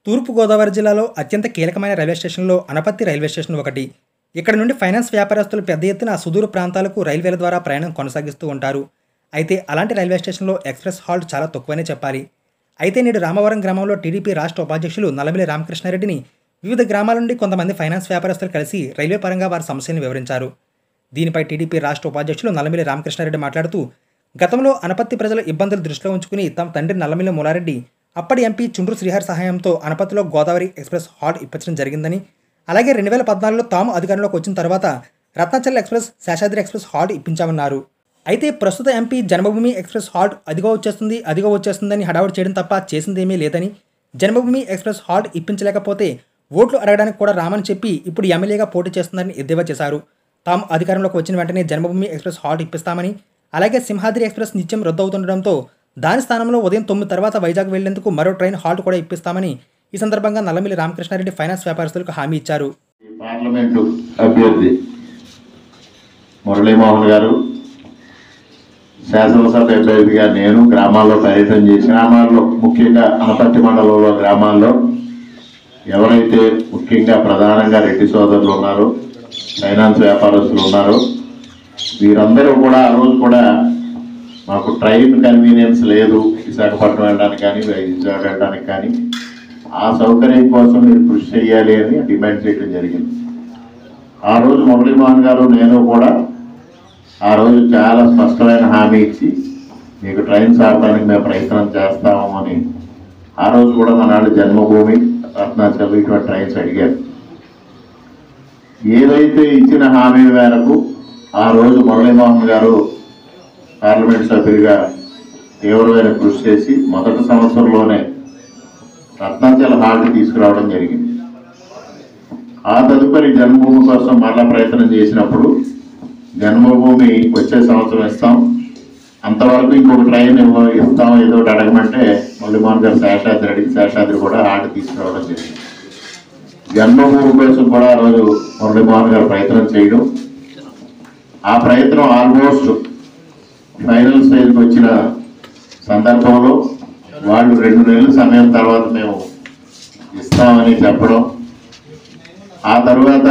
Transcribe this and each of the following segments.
తూర్పుగోదావరి జిల్లాలో అత్యంత కీలకమైన రైల్వే స్టేషన్లో అనపత్తి రైల్వే స్టేషన్ ఒకటి. ఇక్కడ నుండి ఫైనాన్స్ వ్యాపారస్తులు పెద్ద ఎత్తున సుదూర ప్రాంతాలకు రైల్వేల ద్వారా ప్రయాణం కొనసాగిస్తూ ఉంటారు. అయితే అలాంటి రైల్వే స్టేషన్లో ఎక్స్ప్రెస్ హాల్ట్ చాలా తక్కువనే చెప్పాలి. అయితే నేడు రామవరం గ్రామంలో టీడీపీ రాష్ట్ర ఉపాధ్యక్షులు నల్లమిల్లి రామకృష్ణారెడ్డిని వివిధ గ్రామాల నుండి కొంతమంది ఫైనాన్స్ వ్యాపారస్తులు కలిసి రైల్వే పరంగా వారి సమస్యలను వివరించారు. దీనిపై టీడీపీ రాష్ట్ర ఉపాధ్యక్షులు నల్లమిల్లి రామకృష్ణారెడ్డి మాట్లాడుతూ, గతంలో అనపత్తి ప్రజల ఇబ్బందులు దృష్టిలో ఉంచుకుని తమ తండ్రి నల్లమిల్లి మూలారెడ్డి అప్పటి ఎంపీ చుండ్రు శ్రీహరి సహాయంతో అనపత్తిలో గోదావరి ఎక్స్ప్రెస్ హాల్ట్ ఇప్పించడం జరిగిందని, అలాగే 2014లో తాము అధికారంలోకి వచ్చిన తర్వాత Ratnachal express, Seshadri express halt ఇప్పించామన్నారు. అయితే ప్రస్తుత ఎంపీ జన్మభూమి ఎక్స్ప్రెస్ హాల్ట్ అదిగో వచ్చేస్తుందని హడావుడి చేయడం తప్ప చేసిందేమీ లేదని, జన్మభూమి ఎక్స్ప్రెస్ హాల్ట్ ఇప్పించలేకపోతే ఓట్లు అడగడానికి కూడా రామని చెప్పి ఇప్పుడు ఎమ్మెల్యేగా పోటీ చేస్తుందని ఎద్దేవా చేశారు. తాము అధికారంలోకి వచ్చిన వెంటనే జన్మభూమి ఎక్స్ప్రెస్ హాల్ట్ ఇప్పిస్తామని, అలాగే సింహాద్రి ఎక్స్ప్రెస్ నిత్యం రద్దు అవుతుండడంతో దాని స్థానంలో ఉదయం 9 తర్వాత వైజాగ్ వెళ్లేందుకు మరో ట్రైన్ హాల్ట్ కూడా ఇప్పిస్తామని ఈ సందర్భంగా నల్లమిల్లి రామకృష్ణారెడ్డి ఫైనాన్స్ వ్యాపారస్తులకు హామీ ఇచ్చారు. పార్లమెంటు అభ్యర్థి మురళీమోహన్ గారు, శాసనసభ అభ్యర్థిగా నేను గ్రామాల్లో పర్యటన చేసి, గ్రామాల్లో ముఖ్యంగా అనపత్తి మండలంలో గ్రామాల్లో ఎవరైతే ముఖ్యంగా ప్రధానంగా రెడ్డి సోదరులు ఉన్నారో, ఫైనాన్స్ వ్యాపారస్తులు ఉన్నారో, వీరందరూ కూడా ఆ రోజు కూడా మాకు ట్రైన్ కన్వీనియన్స్ లేదు విశాఖపట్నం వెళ్ళడానికి కానీ వైజాగ్ వెళ్ళడానికి కానీ, ఆ సౌకర్యం కోసం మీరు కృషి చేయాలి అని డిమాండ్ చేయడం జరిగింది. ఆ రోజు మురళీమోహన్ గారు నేను కూడా ఆ రోజు చాలా స్పష్టమైన హామీ ఇచ్చి మీకు ట్రైన్స్ ఆపడానికి మేము ప్రయత్నం చేస్తాము అని ఆ రోజు కూడా మనాడు జన్మభూమి, రత్నాచల్ ఇటువంటి ట్రైన్స్ అడిగారు. ఏదైతే ఇచ్చిన హామీ మేరకు ఆ రోజు మురళీమోహన్ గారు పార్లమెంట్ సభ్యుడిగా తీవ్రమైన కృషి చేసి మొదటి సంవత్సరంలోనే రత్నాచల్ హాల్ట్ తీసుకురావడం జరిగింది. ఆ తదుపరి జన్మభూమి కోసం మరలా ప్రయత్నం చేసినప్పుడు జన్మభూమి వచ్చే సంవత్సరం ఇస్తాం, అంతవరకు ఇంకొక ట్రైన్ ఇస్తాం ఏదో ఒకటి అడగమంటే మురళీమోహన్ గారు శేషాద్రి అడిగి శేషాద్రి కూడా హాల్ట్ తీసుకురావడం జరిగింది. జన్మభూమి కోసం కూడా ఆ రోజు మురళీమోహన్ గారు ప్రయత్నం చేయడం, ఆ ప్రయత్నం ఆల్మోస్ట్ ఫైనల్ స్టేజ్కి వచ్చిన సందర్భంలో వాళ్ళు 2 నెలల సమయం తర్వాత మేము ఇస్తామని చెప్పడం, ఆ తర్వాత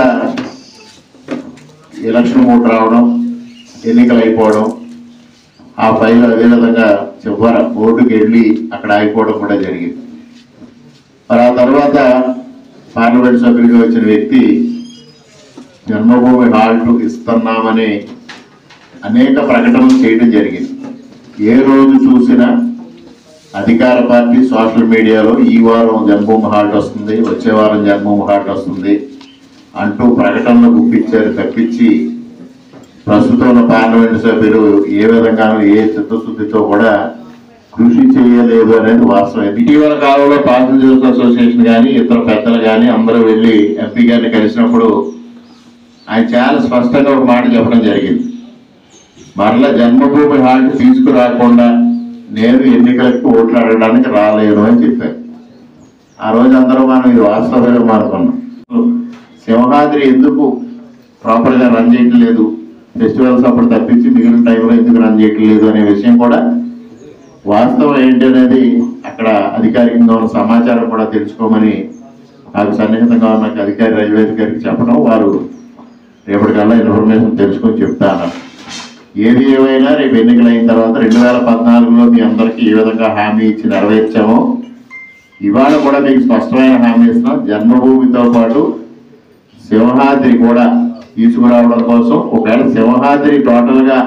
ఎలక్షన్ మూడ్ రావడం, ఎన్నికలు అయిపోవడం, ఆ ఫైల్ అదేవిధంగా చివర బోర్డుకి వెళ్ళి అక్కడ ఆగిపోవడం కూడా జరిగింది. మరి ఆ తర్వాత పార్లమెంట్ సభ్యుడిగా వచ్చిన వ్యక్తి జన్మభూమి హాల్ట్ ఇస్తున్నామని అనేక ప్రకటనలు చేయడం జరిగింది. ఏ రోజు చూసినా అధికార పార్టీ సోషల్ మీడియాలో ఈ వారం జన్మభూమి హాల్ట్ వస్తుంది, వచ్చే వారం జన్మభూమి హాల్ట్ వస్తుంది అంటూ ప్రకటనలు గుప్పించారు తప్పించి ప్రస్తుతం ఉన్న పార్లమెంటు సభ్యులు ఏ విధంగానూ ఏ చిత్తశుద్ధితో కూడా కృషి చేయలేదు అనేది వాస్తవం. ఇటీవల కాలంలో ప్యాసింజర్స్ అసోసియేషన్ కానీ ఇతర పెద్దలు కానీ అందరూ వెళ్ళి ఎంపీ గారిని కలిసినప్పుడు ఆయన చాలా స్పష్టంగా ఒక మాట చెప్పడం జరిగింది. మరలా జన్మభూమి హాల్ట్ తీసుకురాకుండా నేను ఎన్నికలకు ఓట్లు అడగడానికి రాలేను అని చెప్పారు. ఆ రోజు అందరూ మనం ఇది వాస్తవంగా అనుకున్నాం. సింహాద్రి ఎందుకు ప్రాపర్గా రన్ చేయటం లేదు, ఫెస్టివల్స్ అప్పుడు తప్పించి మిగిలిన టైంలో ఎందుకు రన్ చేయటం లేదు అనే విషయం కూడా వాస్తవం ఏంటి అనేది అక్కడ అధికారికంగా ఉన్న సమాచారం కూడా తెలుసుకోమని నాకు సన్నిహితంగా ఉన్న అధికారి రైల్వే అధికారికి చెప్పడం, వారు రేపటికల్లా ఇన్ఫర్మేషన్ తెలుసుకొని చెప్తా అన్నారు. ఏది ఏమైనా రేపు ఎన్నికలు అయిన తర్వాత 2014లో మీ అందరికీ ఏ విధంగా హామీ ఇచ్చి నెరవేర్చామో ఇవాళ కూడా మీకు స్పష్టమైన హామీ ఇస్తున్నాం. జన్మభూమితో పాటు సింహాద్రి కూడా తీసుకురావడం కోసం, ఒకవేళ సింహాద్రి టోటల్గా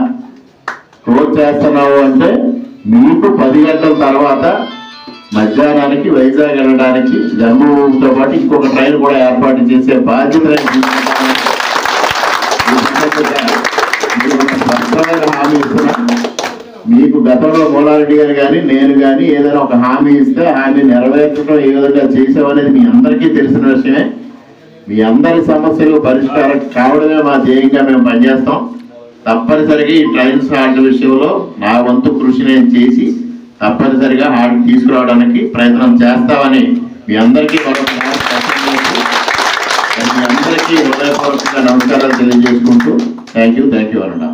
క్లోజ్ చేస్తున్నావు అంటే మీకు 10 గంటల తర్వాత మధ్యాహ్నానికి వైజాగ్ వెళ్ళడానికి జన్మభూమితో పాటు ఇంకొక ట్రైన్ కూడా ఏర్పాటు చేసే బాధ్యత స్పష్టమైన హామీ ఇస్తున్నా. మీకు గతంలో మూలారెడ్డి గారు కానీ నేను కానీ ఏదైనా ఒక హామీ ఇస్తే హామీ నెరవేర్చడం ఏ విధంగా చేసామనేది మీ అందరికీ తెలిసిన విషయమే. మీ అందరి సమస్యలు పరిష్కారం కావడమే మా ధ్యేయంగా మేము పనిచేస్తాం. తప్పనిసరిగా ఈ ట్రైన్స్ హాల్ట్ విషయంలో నా వంతు కృషి నేను చేసి తప్పనిసరిగా హాల్ట్ తీసుకురావడానికి ప్రయత్నం చేస్తామని మీ అందరికీ హృదయపూర్వకంగా నమస్కారాలు తెలియజేసుకుంటూ థ్యాంక్ యూ అరుణ.